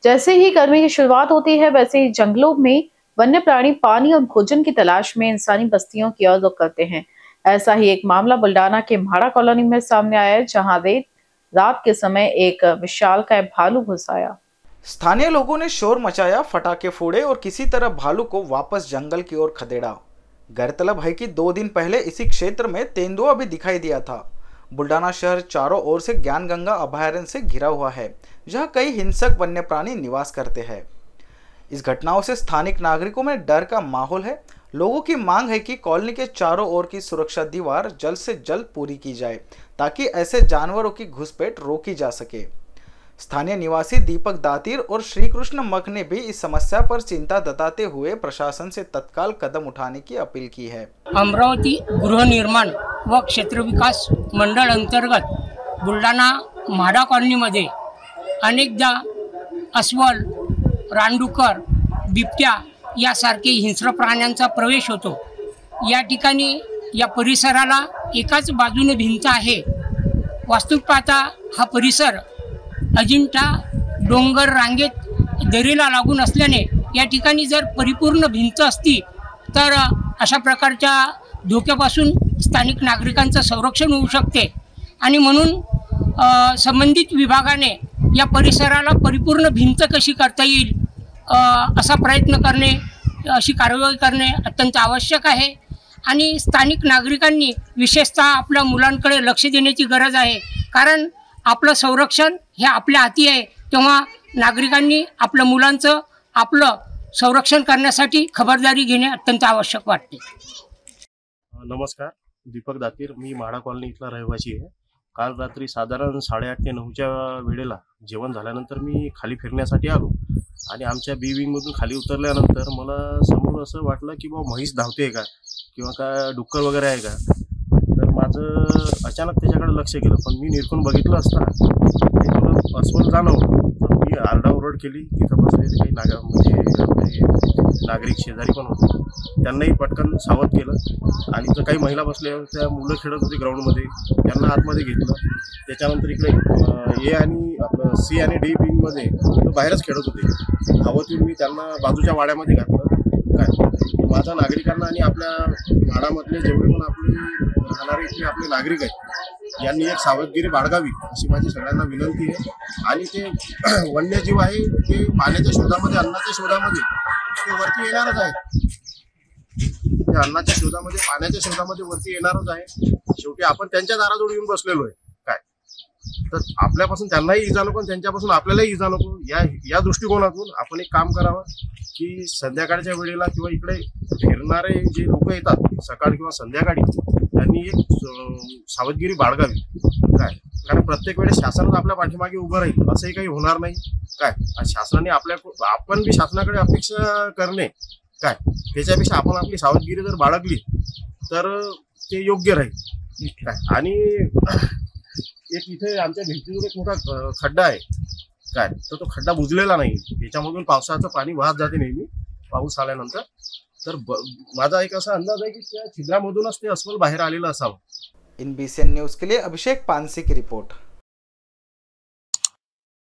जैसे ही गर्मी की शुरुआत होती है, वैसे ही जंगलों में वन्य प्राणी पानी और भोजन की तलाश में इंसानी बस्तियों की ओर रुख करते हैं। ऐसा ही एक मामला बुल्डाना के म्हाड़ा कॉलोनी में सामने आया है, जहां देर रात के समय एक विशालकाय भालू घुस आया। स्थानीय लोगों ने शोर मचाया, फटाके फोड़े और किसी तरह भालू को वापस जंगल की ओर खदेड़ा। गौरतलब है कि 2 दिन पहले इसी क्षेत्र में तेंदुआ भी दिखाई दिया था। बुल्डाना शहर चारों ओर से ज्ञानगंगा अभयारण्य से घिरा हुआ है, जहां कई हिंसक वन्य प्राणी निवास करते हैं। इस घटनाओं से स्थानिक नागरिकों में डर का माहौल है। लोगों की मांग है कि कॉलोनी के चारों ओर की सुरक्षा दीवार जल्द से जल्द पूरी की जाए, ताकि ऐसे जानवरों की घुसपैठ रोकी जा सके। स्थानीय निवासी दीपक दातीर और श्रीकृष्ण मख ने भी इस समस्या पर चिंता जताते हुए प्रशासन से तत्काल कदम उठाने की अपील की है। अमरावती गृहनिर्माण व क्षेत्र विकास मंडळ अंतर्गत बुलढाणा म्हाडा कॉलनीमध्ये अनेकदा अस्वल, रानडुक्कर, बिबट्या यासारखे हिंस्र प्राण्यांचा प्रवेश होतो। या ठिकाणी या परिसराला एकाच बाजूने भिंत आहे। वास्तविक पाहता हा परिसर अजिंठा डोंगर रांगेत दरीला लागून असल्याने या ठिकाणी जर परिपूर्ण भिंत असती तर अशा प्रकारच्या धोक्यापासून स्थानिक नागरिकांचं संरक्षण होऊ शकते आणि म्हणून संबंधित विभागाने या परिसराला परिपूर्ण भिंत कशी करता येईल असा प्रयत्न करणे, अशी कारवाई करणे अत्यंत आवश्यक आहे। आणि स्थानिक नागरिकांनी विशेषतः आपल्या मुलांकडे लक्ष देण्याची गरज आहे, कारण आपलं संरक्षण हे आपल्या हाती आहे। तेव्हा नागरिकांनी आपल्या मुलांचं आपलं संरक्षण करण्यासाठी खबरदारी घेणे अत्यंत आवश्यक वाटते। नमस्कार, दीपक दातीर, मी म्हाडा कॉलनी इथला रहिवासी आहे। काल रात्री साधारण 8:30 ते 9च्या वेळेला जेवण झाल्यानंतर मी खाली फिरण्यासाठी आलो आणि आमच्या बी विंगमधून खाली उतरल्यानंतर मला समोर असं वाटलं की बाबा म्हैस धावते का किंवा काय डुक्कर वगैरे आहे का। तर माझं अचानक त्याच्याकडे लक्ष गेलं, पण मी निरखून बघितलं असता ते मला अस्वल जाणवलं। तर मी आरडाओरड केली। तिथं बसलेले काही नागरिक शेजारी पण होते, त्यांनाही पटकन सावध केलं आणि तर काही महिला बसल्या होत्या, मुलं खेळत होते ग्राउंडमध्ये, त्यांना आतमध्ये घेतलं। त्याच्यानंतर इकडे ए आणि आपलं सी आणि डी विंगमध्ये बाहेरच खेळत होते। धावत येऊन मी त्यांना बाजूच्या वाड्यामध्ये घातलं। काय माझा नागरिकांना आणि आपल्या म्हाडामधले जेवढे पण आपले राहणारे इथले आपले नागरिक आहेत यांनी एक सावधगिरी बाळगावी अशी माझी सगळ्यांना विनंती आहे। आणि ते वन्यजीव आहे ते पाण्याच्या शोधामध्ये, अन्नाच्या शोधामध्ये ते वरती येणारच आहे। ते अन्नाच्या शोधामध्ये, पाण्याच्या शोधामध्ये वरती येणारच आहे। शेवटी आपण त्यांच्या दाराजवळ येऊन बसलेलो आहे। काय तर आपल्यापासून त्यांनाही इजा नको आणि त्यांच्यापासून आपल्यालाही इजा नको, या दृष्टिकोनातून आपण एक काम करावं की संध्याकाळच्या वेळेला किंवा इकडे फिरणारे जे लोक येतात सकाळ किंवा संध्याकाळी त्यांनी एक सावधगिरी बाळगावी। काय कारण प्रत्येक वेळेस शासनाचं आपल्या पाठीमागे उभं राहील असंही काही होणार नाही। काय शासनाने आपण बी शासनाकडे अपेक्षा करणे काय त्याच्यापेक्षा आपण आपली सावधगिरी जर बाळगली तर ते योग्य राहील। काय आणि एक इथे आमच्या भिंतीवर एक मोठा खड्डा आहे काय, तर तो खड्डा बुजलेला नाही, त्याच्यामधून पावसाचं पाणी वाहत जाते नेहमी पाऊस आल्यानंतर। तर माझा एक असा अंदाज आहे की त्या छिद्रामधूनच ते अस्वल बाहेर आलेलं असावं। NBCN न्यूज के लिए अभिषेक पानसी की रिपोर्ट।